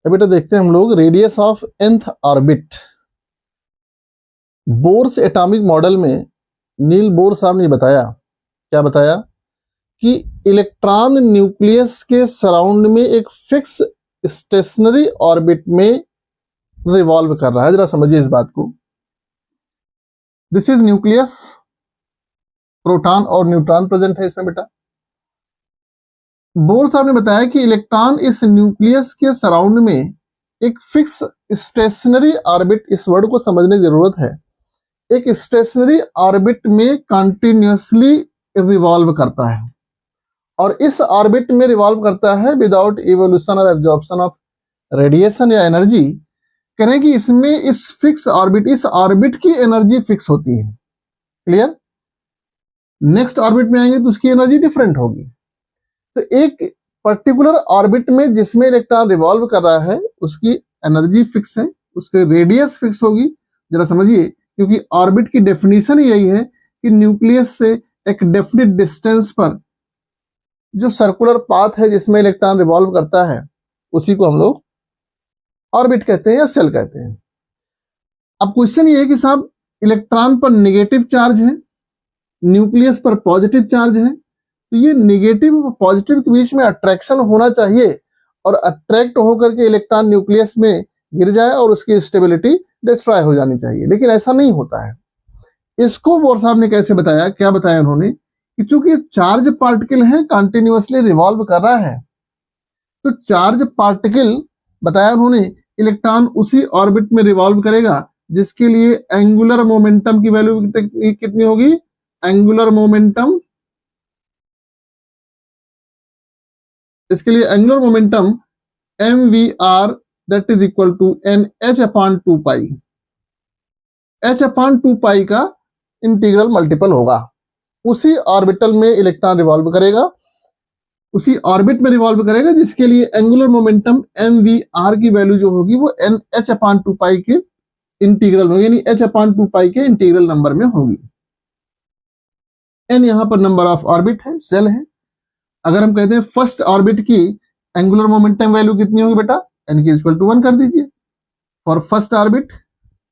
तो बेटा देखते हैं हम लोग radius of nth orbit. Bohr's atomic model में नील बोर साहब ने बताया, क्या बताया कि इलेक्ट्रॉन न्यूक्लियस के सराउंड में एक फिक्स स्टेशनरी ऑर्बिट में रिवॉल्व कर रहा है। जरा समझिए इस बात को। दिस इज न्यूक्लियस, प्रोटॉन और न्यूट्रॉन प्रेजेंट है इसमें बेटा। बोर साहब ने बताया कि इलेक्ट्रॉन इस न्यूक्लियस के सराउंड में एक फिक्स स्टेशनरी ऑर्बिट, इस वर्ड को समझने की जरूरत है, एक स्टेशनरी ऑर्बिट में कंटिन्यूअसली रिवॉल्व करता है और इस ऑर्बिट में रिवॉल्व करता है विदाउट इवोल्यूशन और एब्जॉर्प्शन ऑफ रेडिएशन या एनर्जी। करें कि इसमें इस फिक्स ऑर्बिट, इस ऑर्बिट की एनर्जी फिक्स होती है। क्लियर? नेक्स्ट ऑर्बिट में आएंगे तो उसकी एनर्जी डिफरेंट होगी। तो एक पर्टिकुलर ऑर्बिट में जिसमें इलेक्ट्रॉन रिवॉल्व कर रहा है उसकी एनर्जी फिक्स है, उसकी रेडियस फिक्स होगी। जरा समझिए, क्योंकि ऑर्बिट की डेफिनेशन यही है कि न्यूक्लियस से एक डेफिनिट डिस्टेंस पर जो सर्कुलर पाथ है जिसमें इलेक्ट्रॉन रिवॉल्व करता है उसी को हम लोग ऑर्बिट कहते हैं या शेल कहते हैं। अब क्वेश्चन ये है कि साहब इलेक्ट्रॉन पर नेगेटिव चार्ज है, न्यूक्लियस पर पॉजिटिव चार्ज है, तो ये नेगेटिव और पॉजिटिव के बीच में अट्रैक्शन होना चाहिए और अट्रैक्ट होकर के इलेक्ट्रॉन न्यूक्लियस में गिर जाए और उसकी स्टेबिलिटी डिस्ट्रॉय हो जानी चाहिए, लेकिन ऐसा नहीं होता है। इसको बोर साहब ने कैसे बताया, क्या बताया उन्होंने कि चूंकि चार्ज पार्टिकल है कंटिन्यूअसली रिवॉल्व कर रहा है, तो चार्ज पार्टिकल बताया उन्होंने इलेक्ट्रॉन उसी ऑर्बिट में रिवॉल्व करेगा जिसके लिए एंगुलर मोमेंटम की वैल्यू कितनी होगी, एंगुलर मोमेंटम, इसके लिए angular momentum mvr that is equal to nh upon 2 pi, h upon 2 pi का इंटीग्रल मल्टीपल होगा। उसी ऑर्बिटल में इलेक्ट्रॉन रिवॉल्व करेगा, उसी ऑर्बिट में रिवॉल्व करेगा जिसके लिए एंगुलर मोमेंटम mvr की वैल्यू जो होगी वो nh अपॉन 2 पाई के इंटीग्रल होगी, यानी h अपॉन 2 पाई के इंटीग्रल नंबर में होगी। n यहां पर नंबर ऑफ ऑर्बिट है, सेल है। अगर हम कहते हैं फर्स्ट ऑर्बिट की एंगुलर मोमेंटम वैल्यू कितनी होगी बेटा, n की इक्वल टू 1 कर दीजिए। फॉर फर्स्ट ऑर्बिट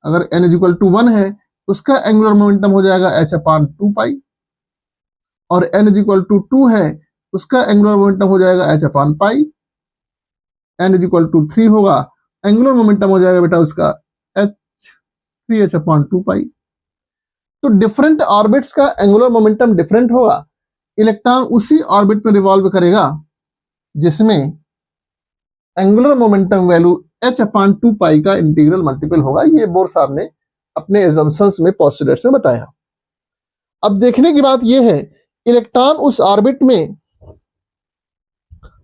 अगर n इक्वल टू 1 है उसका एंगुलर मोमेंटम हो जाएगा h अपॉन 2 पाई, और n इक्वल टू 2 है उसका एंगुलर मोमेंटम हो जाएगा h upon pi. n equal to 3 होगा, एंगुलर मोमेंटम हो जाएगा बेटा उसका h अपॉन 2 पाई। तो डिफरेंट ऑर्बिट्स का एंगुलर मोमेंटम डिफरेंट होगा। इलेक्ट्रॉन उसी ऑर्बिट में रिवॉल्व करेगा जिसमें angular momentum value h upon 2 pi का इंटीग्रल मल्टीपल होगा। ये बोर साहब ने अपने एजम्पशंस में, पोस्टुलेट्स में बताया। अब देखने की बात यह है, इलेक्ट्रॉन उस ऑर्बिट में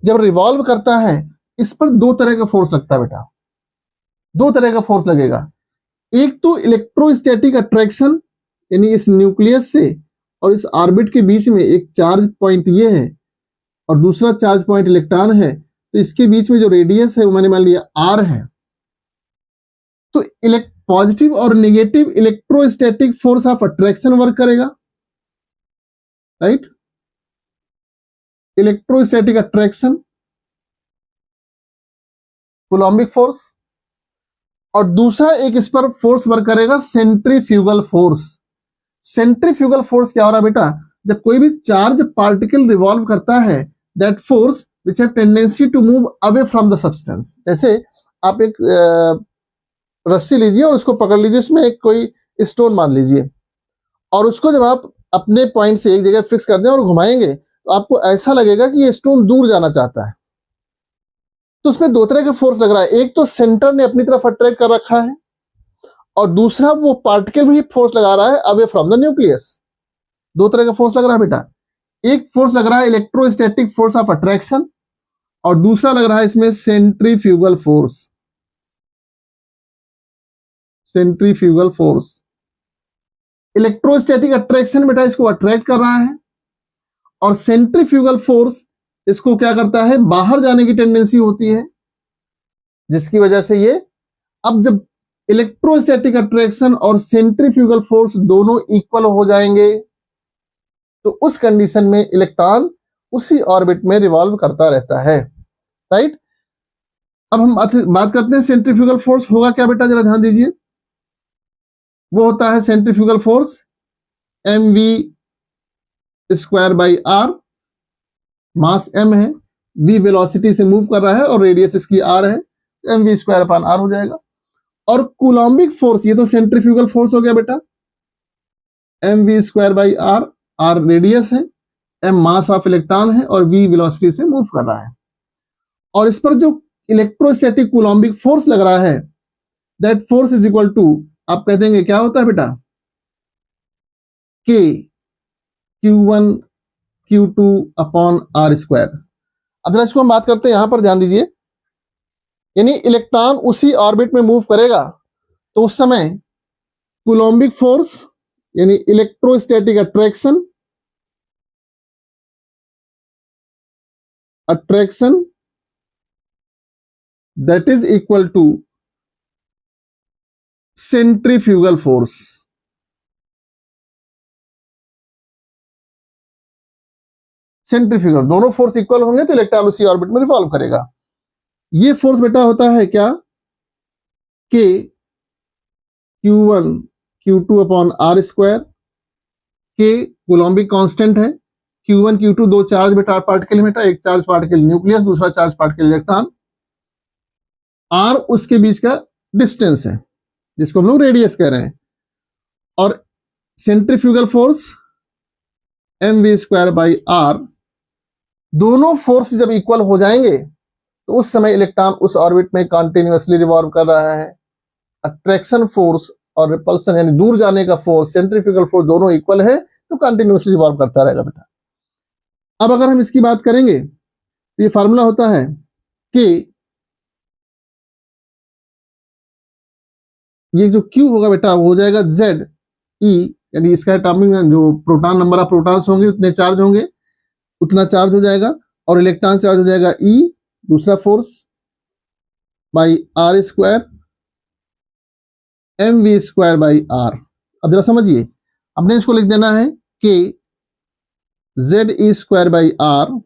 जब रिवॉल्व करता है इस पर दो तरह का फोर्स लगता है बेटा, दो तरह का फोर्स लगेगा। एक तो इलेक्ट्रोस्टैटिक अट्रैक्शन, यानी इस न्यूक्लियस से और इस ऑर्बिट के बीच में एक चार्ज पॉइंट ये है और दूसरा चार्ज पॉइंट इलेक्ट्रॉन है, तो इसके बीच में जो रेडियस है वो मैंने मान लिया r है। तो पॉजिटिव और negative electrostatic force of attraction work करेगा, राइट? इलेक्ट्रोस्टैटिक अट्रैक्शन, कूलॉम्बिक फोर्स, और दूसरा एक इस पर फोर्स वर्क करेगा सेंट्रीफ्यूगल फोर्स। सेंट्रीफ्यूगल फोर्स क्या हो रहा है बेटा, जब कोई भी चार्ज पार्टिकल रिवॉल्व करता है that force which have tendency to move away from the substance. जैसे आप एक रस्सी लीजिए और उसको पकड़ लीजिए, उसमें एक कोई स्टोन मान लीजिए, और उसको जब आप अपने पॉइंट से एक जगह फिक्स कर दें और घुमाएंगे तो आपको ऐसा लगेगा कि ये स्टोन दूर जाना चाहता है। तो उसमें दो तरह का फोर्स लग रहा है, एक तो सेंटर ने अपनी तरफ अट्रैक्ट कर रखा है और दूसरा वो पार्टिकल भी फोर्स लगा रहा है अवे फ्रॉम द न्यूक्लियस। दो तरह का फोर्स लग रहा है बेटा, एक फोर्स लग रहा है इलेक्ट्रोस्टैटिक फोर्स ऑफ अट्रैक्शन और दूसरा लग रहा है इसमें centrifugal force. Centrifugal force, electrostatic attraction बेटा इसको अट्रैक्ट कर रहा है और सेंट्रीफ्यूगल फोर्स इसको क्या करता है, बाहर जाने की टेंडेंसी होती है, जिसकी वजह से ये, अब जब इलेक्ट्रोस्टैटिक अट्रैक्शन और सेंट्रीफ्यूगल फोर्स दोनों इक्वल हो जाएंगे तो उस कंडीशन में इलेक्ट्रॉन उसी ऑर्बिट में रिवॉल्व करता रहता है, राइट? अब हम बात करते हैं सेंट्रीफ्यूगल फोर्स होगा क्या बेटा, जरा ध्यान दीजिए। वो होता है centrifugal force mv square by R, mass m है, v वेलोसिटी से मूव कर रहा है और रेडियस इसकी r है, mv स्क्वायर अपान r हो जाएगा। और कूलम्बिक फोर्स, ये तो सेंट्रीफ्यूगल फोर्स हो गया बेटा, mv square by R, r radius है, m मास ऑफ इलेक्ट्रॉन है और v वेलोसिटी से मूव कर रहा है। और इस पर जो इलेक्ट्रोस्टैटिक कूलम्बिक फोर्स लग रहा है, that force is equal to, आप कह देंगे क्या होता है बेटा, k q1 q2 upon r square. अब जरा इसको हम बात करते हैं, यहां पर ध्यान दीजिए, यानी इलेक्ट्रॉन उसी ऑर्बिट में मूव करेगा तो उस समय कूलम्बिक फोर्स यानी electrostatic attraction that is equal to centrifugal force. Centrifugal, दोनों फोर्स इक्वल होंगे तो इलेक्ट्रॉन उसी ऑर्बिट में रिवॉल्व करेगा। ये फोर्स बेटा होता है क्या, K Q1 Q2 upon R square. K coulombic constant है, Q1 Q2 दो चार्ज बेटा पार्टिकल में, एक चार्ज पार्टिकल न्यूक्लियस, दूसरा चार्ज पार्टिकल इलेक्ट्रॉन। आर उसके बीच का डिस्टेंस है जिसको हम लोग रेडियस कह रहे हैं। और centrifugal force mv square by R, दोनों फोर्स जब इक्वल हो जाएंगे तो उस समय इलेक्ट्रॉन उस ऑर्बिट में कंटिन्यूअसली रिवॉल्व कर रहा है। अट्रैक्शन फोर्स और रिपल्सन यानी दूर जाने का फोर्स, सेंट्रीफ्यूगल फोर्स दोनों इक्वल है तो कंटिन्यूअसली रिवॉल्व करता रहेगा बेटा। अब अगर हम इसकी बात करेंगे तो ये फार्मूला होता है कि ये जो Q होगा बेटा वो हो जाएगा Z E, यानी इसका एटॉमिक जो प्रोटॉन नंबर ऑफ प्रोटॉन्स होंगे उतने चार्ज होंगे, उतना चार्ज हो जाएगा, और इलेक्ट्रॉन चार्ज हो जाएगा E दूसरा force by R square mv square by R. अब जरा समझिए, हमने इसको लिख देना है कि ZE square by R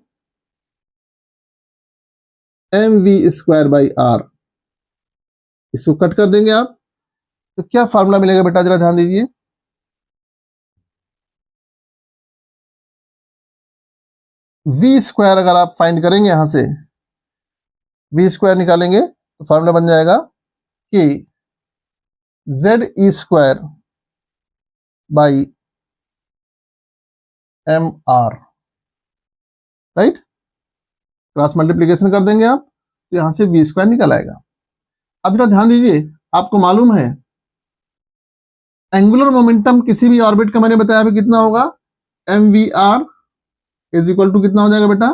mv square by R. इसको कट कर देंगे आप तो क्या फार्मूला मिलेगा बेटा, जरा ध्यान दीजिए। v स्क्वायर अगर आप फाइंड करेंगे, यहां से v स्क्वायर निकालेंगे तो फार्मूला बन जाएगा कि ZE square by M R, right. Cross multiplication कर देंगे आप तो यहां से v स्क्वायर निकल आएगा। अब जरा ध्यान दीजिए, आपको मालूम है एंगुलर मोमेंटम किसी भी ऑर्बिट का मैंने बताया अभी कितना होगा, mvr इज इक्वल टू कितना हो जाएगा बेटा,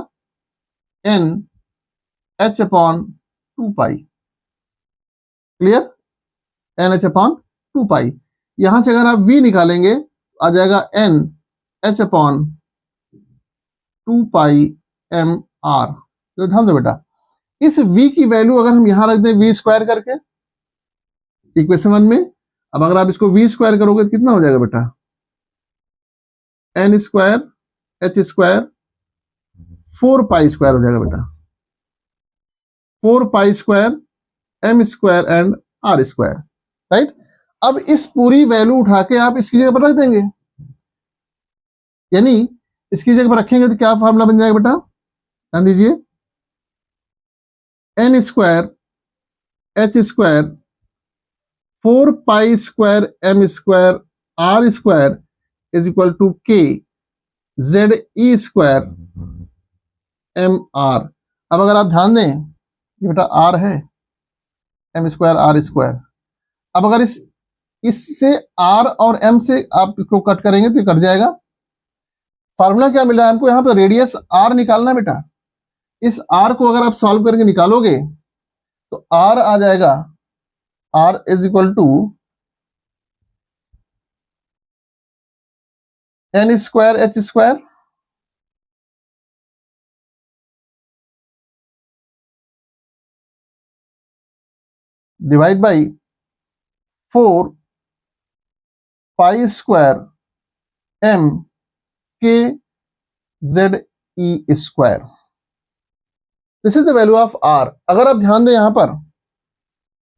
n h अपॉन 2 पाई। क्लियर, n h अपॉन 2 पाई। यहां से अगर आप v निकालेंगे आ जाएगा n h अपॉन 2 पाई एम आर। तो ध्यान दो बेटा, इस v की वैल्यू अगर हम यहां रख दें v स्क्वायर करके इक्वेशन 1 में, अब अगर आप इसको v स्क्वायर करोगे तो कितना हो जाएगा बेटा, n square h square 4 pi square हो जाएगा बेटा, 4 pi square m square and r square, right. अब इस पूरी वैल्यू उठा के आप इसकी जगह पर रख देंगे, यानी इसकी जगह पर रखेंगे तो क्या फॉर्मूला बन जाएगा बेटा, ध्यान दीजिए, n square h square 4 pi square m square r square is equal to k ZE square M R. अब अगर आप ध्यान दें ये बेटा r है, m स्क्वायर r स्क्वायर। अब अगर इससे r और m से आप इसको कट करेंगे तो कट जाएगा। फार्मूला क्या मिला है हमको, यहाँ पे रेडियस r निकालना बेटा। इस r को अगर आप सॉल्व करके निकालोगे तो r आ जाएगा, r is equal to n square h square divide by 4 pi square m k ZE square. This is the value of R. अगर आप ध्यान दें यहां पर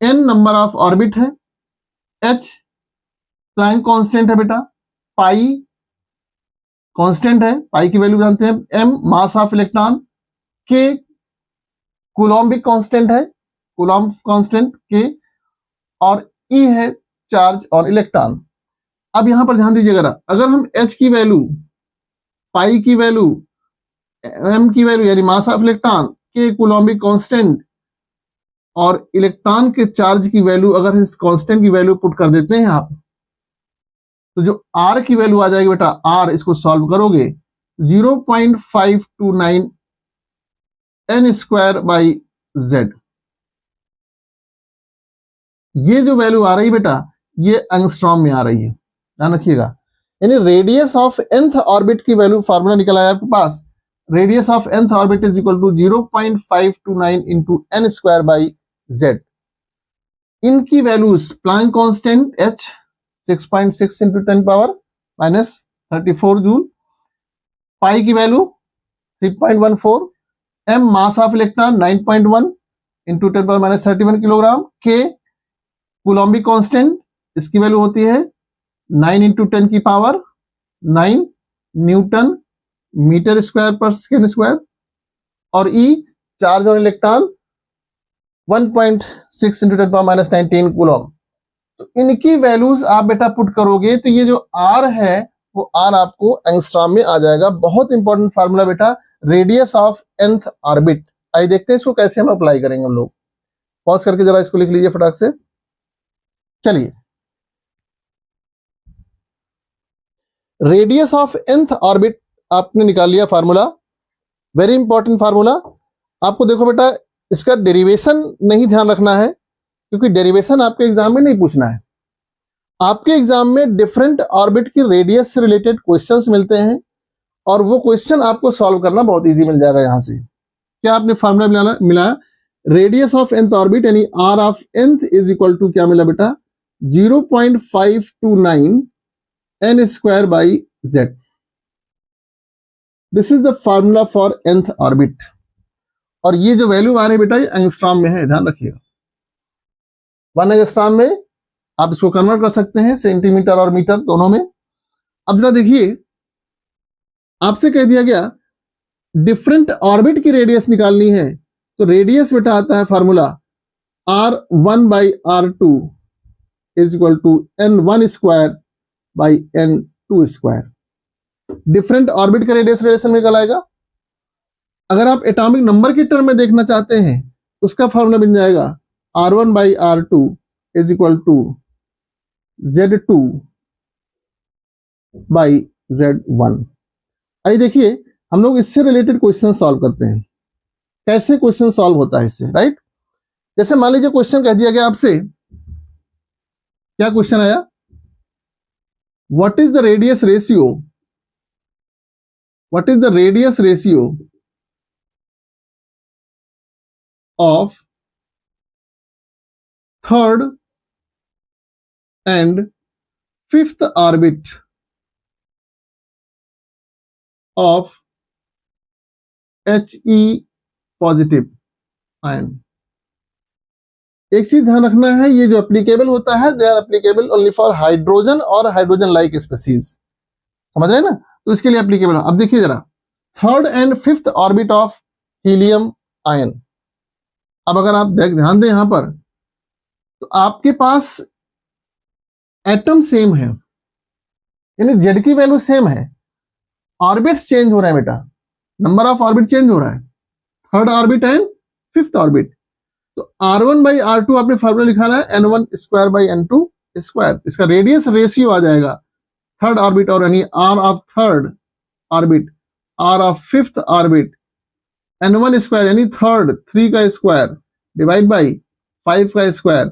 n नंबर ऑफ ऑर्बिट है, h प्लैंक कांस्टेंट है बेटा, पाई कांस्टेंट है, पाई की वैल्यू जानते हैं, m mass of electron, k coulombic constant है, कूलम्ब कांस्टेंट k, और E है चार्ज और इलेक्ट्रॉन। अब यहां पर ध्यान दीजिएगा, अगर हम h की वैल्यू, पाई की वैल्यू, m की वैल्यू यानी मास of electron, k coulombic constant और इलेक्ट्रॉन के चार्ज की वैल्यू अगर इस कांस्टेंट की वैल्यू पुट कर देते हैं आप, तो जो r की वैल्यू आ जाएगी बेटा, r इसको सॉल्व करोगे 0.529 n स्क्वायर बाई z। ये जो वैल्यू आ रही है बेटा, ये एंगस्ट्रॉम में आ रही है, ध्यान रखिएगा। यानी रेडियस ऑफ nth ऑर्बिट की वैल्यू फार्मूला निकल आया आपके पास, radius of nth orbit is equal to 0.529 into n square by z। इनकी वैल्यूज प्लैंक कांस्टेंट h 6.6 इंटू 10 पावर माइनस 34 जूल, पाई की value 3.14, m mass of electron 9.1 into 10 power minus 31 kilogram, k coulombic constant, इसकी value होती है 9 into 10 की power 9 newton metre square पर second square, और E charge और electron 1.6 into 10 power minus 19 coulomb. तो इनकी वैल्यूज आप बेटा पुट करोगे तो ये जो R है वो R आपको एंगस्ट्रॉम में आ जाएगा। बहुत इंपॉर्टेंट फार्मूला बेटा, रेडियस ऑफ nth ऑर्बिट। आइए देखते हैं इसको कैसे हम अप्लाई करेंगे। हम लोग पॉज करके जरा इसको लिख लीजिए फटाक से। चलिए, रेडियस ऑफ nth ऑर्बिट आपने निकाल लिया फार्मूला, वेरी इंपॉर्टेंट फार्मूला। आपको देखो बेटा, इसका डेरिवेशन नहीं ध्यान रखना है, क्योंकि डेरिवेशन आपके एग्जाम में नहीं पूछना है। आपके एग्जाम में डिफरेंट ऑर्बिट की रेडियस से रिलेटेड क्वेश्चंस मिलते हैं, और वो क्वेश्चन आपको सॉल्व करना बहुत इजी मिल जाएगा। यहां से क्या आपने फार्मूला मिला, रेडियस ऑफ nth ऑर्बिट यानी r of nth is equal to क्या मिला बेटा, 0.529 n square by z। This is the formula for nth orbit. और ये जो वैल्यू आ रही है बेटा, ये एंगस्ट्रॉम में है, ध्यान रखिएगा। 1 एंगस्ट्रॉम में आप इसको कन्वर्ट कर सकते हैं सेंटीमीटर और मीटर दोनों में। अब जरा देखिए, आपसे कह दिया गया डिफरेंट ऑर्बिट की रेडियस निकालनी है, तो रेडियस बेटा आता है formula r1 by r2 is equal to n1 square by n2 square. Different orbit का रेडियस रिलेशन निकल आएगा। अगर आप एटॉमिक नंबर के टर्म में देखना चाहते हैं, उसका फॉर्मूला बन जाएगा r1 by r2 is equal to z2 by z1। आइए देखिए, हम लोग इससे रिलेटेड क्वेश्चन सॉल्व करते हैं। कैसे क्वेश्चन सॉल्व होता है इससे, राइट। जैसे मान लीजिए क्वेश्चन कह दिया गया आपसे, क्या क्वेश्चन आया, what is the radius ratio, what is the radius ratio of third and fifth orbit of He positive ion. एक चीज ध्यान रखना है, ये जो एप्लीकेबल होता है, they are applicable only for hydrogen और हाइड्रोजन लाइक स्पीसीज, समझ रहे हैं ना। तो इसके लिए एप्लीकेबल। अब देखिए जरा, third and fifth orbit of helium ion. अब अगर आप ध्यान दें यहां पर, तो आपके पास एटम सेम है, यानी जेड की वैल्यू सेम है, ऑर्बिट्स चेंज हो रहे हैं बेटा, नंबर ऑफ ऑर्बिट चेंज हो रहा है, third orbit and fifth orbit. तो r1 बाई r2 आपने फॉर्मूला लिखा है n1 square by n2 square. इसका रेडियस रेशियो आ जाएगा थर्ड ऑर्बिट और यानी r of third orbit, r of fifth orbit, n1 square यानी थर्ड 3 का स्क्वायर डिवाइड बाई 5 का स्क्वायर।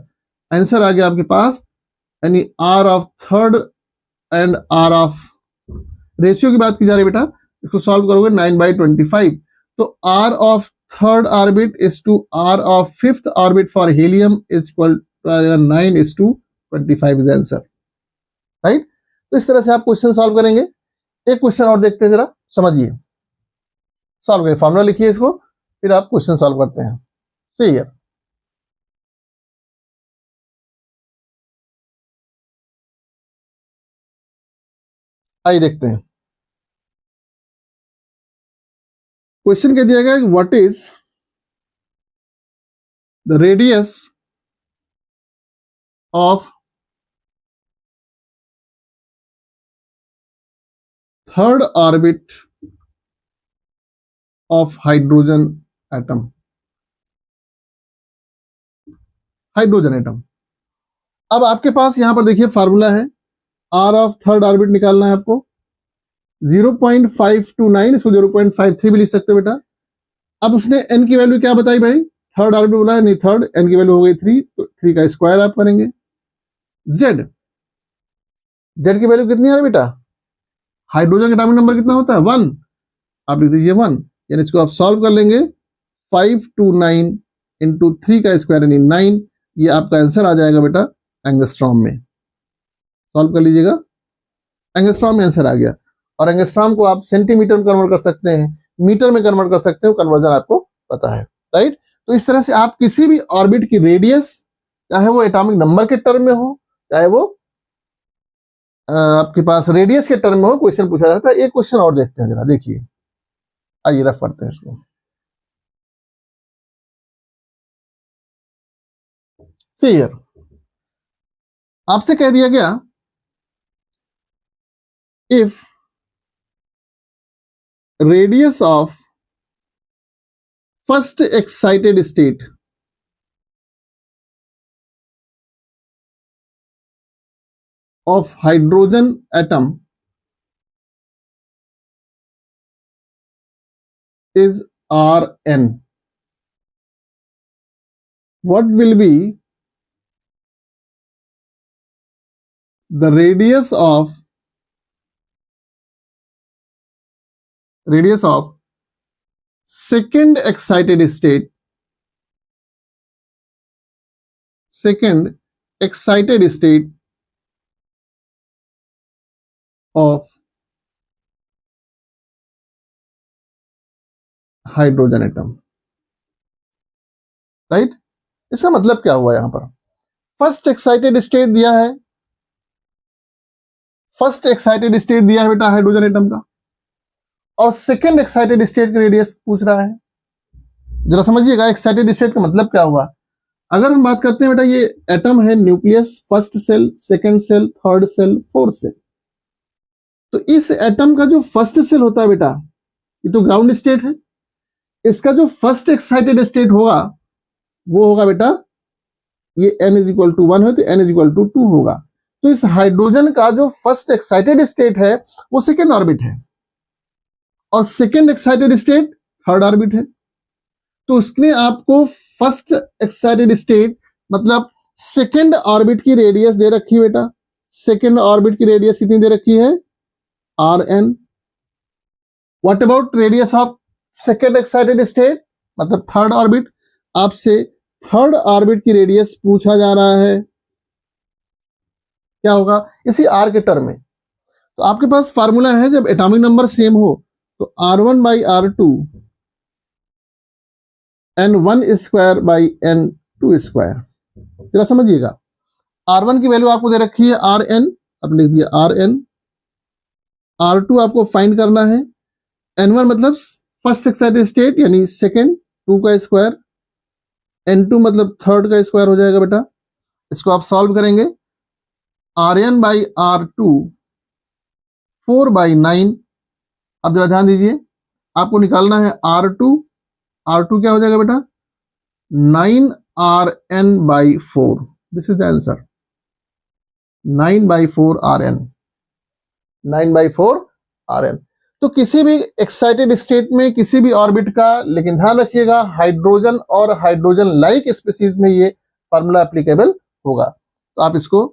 आंसर आ गया आपके पास, यानी r of third and r of, ratio की बात की जा रही है बेटा, इसको सॉल्व करोगे 9/25। तो r of third orbit is to r of fifth orbit for helium is equal 9:25 is answer, right. तो इस तरह से आप क्वेश्चन सॉल्व करेंगे। एक क्वेश्चन और देखते हैं, जरा समझिए, सॉल्व करिए, फॉर्मूला लिखिए इसको, फिर आप क्वेश्चन सॉल्व करते हैं। सही है। आइए देखते हैं। क्वेश्चन कह दिया गया what is the radius of third orbit of hydrogen atom. Hydrogen atom. अब आपके पास यहां पर देखिए फार्मूला है, आर ऑफ थर्ड ऑर्बिट निकालना है आपको 0.529, इसको 0.53 भी लिख सकते हो बेटा। अब उसने एन की वैल्यू क्या बताई भाई, थर्ड ऑर्बिट बोला है, नहीं थर्ड, एन की वैल्यू हो गई 3, तो 3 का स्क्वायर आप करेंगे। जेड, जेड की वैल्यू कितनी है बेटा, हाइड्रोजन का एटॉमिक नंबर कितना होता है 1, आप लिख दीजिए 1, यानी इसको आप सॉल्व कर लेंगे 529 इंटू 3 का स्क्वायर यानी 9, ये आपका आंसर आ जाएगा बेटा एंगस्ट्रॉम में। सॉल्व कर लीजिएगा, एंगस्ट्रॉम में आंसर आ गया। और एंगस्ट्रॉम को आप सेंटीमीटर में कन्वर्ट कर सकते हैं, मीटर में कन्वर्ट कर सकते हो, कन्वर्जन आपको पता है, राइट। तो इस तरह से आप किसी भी ऑर्बिट की रेडियस, चाहे वो एटॉमिक नंबर के टर्म में हो, चाहे वो आपके पास रेडियस के टर्म में हो, क्वेश्चन पूछा जाता है। एक क्वेश्चन और देखते हैं जरा, देखिए, आइए रफ करते हैं इसको। सही है। आपसे कह दिया गया if radius of first excited state of hydrogen atom is Rn, what will be the radius of second excited state of hydrogen atom, right. इसका मतलब क्या हुआ, यहां पर फर्स्ट एक्साइटेड स्टेट दिया है, फर्स्ट एक्साइटेड स्टेट दिया है बेटा हाइड्रोजन एटम का, और सेकेंड एक्साइटेड स्टेट का रेडियस पूछ रहा है। जरा समझिएगा एक्साइटेड स्टेट का मतलब क्या हुआ। अगर हम बात करते हैं बेटा, ये एटम है, nucleus, first shell, second shell, third shell, fourth shell. तो इस एटम का जो फर्स्ट सेल होता है बेटा, ये तो ग्राउंड स्टेट है, इसका जो फर्स्ट एक्साइटेड स्टेट होगा वो होगा बेटा, ये n इज इक्वल टू 1 है तो n इज इक्वल टू 2 होगा। तो इस हाइड्रोजन का जो फर्स्ट एक्साइटेड स्टेट है वो सेकेंड ऑर्बिट है, और second excited state third orbit है। तो उसने आपको फर्स्ट एक्साइटेड स्टेट मतलब सेकेंड ऑर्बिट की रेडियस दे रखी है बेटा। सेकेंड ऑर्बिट की रेडियस कितनी दे रखी है, Rn। What about radius of second excited state मतलब थर्ड ऑर्बिट, आपसे थर्ड ऑर्बिट की रेडियस पूछा जा रहा है, क्या होगा इसी r के टर्म में। तो आपके पास फार्मूला है, जब एटॉमिक नंबर सेम हो तो R1 by R2 N1 square by N2 square. जरा समझिएगा, R1 की वैल्यू आपको दे रखी है Rn, अब लिख दिया Rn। R2 आपको फाइंड करना है, N1 मतलब फर्स्ट एक्साइटेड स्टेट यानी सेकेंड, 2 का स्क्वायर, N2 मतलब थर्ड का स्क्वायर हो जाएगा बेटा। इसको आप सॉल्व करेंगे, Rn बाई R2 4 बाई 9। अब जरा ध्यान दीजिए, आपको निकालना है R2, R2 क्या हो जाएगा बेटा 9Rn by 4, this is the answer, 9 by 4 Rn, 9 by 4 Rn। तो किसी भी एक्साइटेड स्टेट में किसी भी ऑर्बिट का, लेकिन ध्यान रखिएगा हाइड्रोजन और हाइड्रोजन लाइक स्पीसीज में ये फार्मूला एप्लीकेबल होगा। तो आप इसको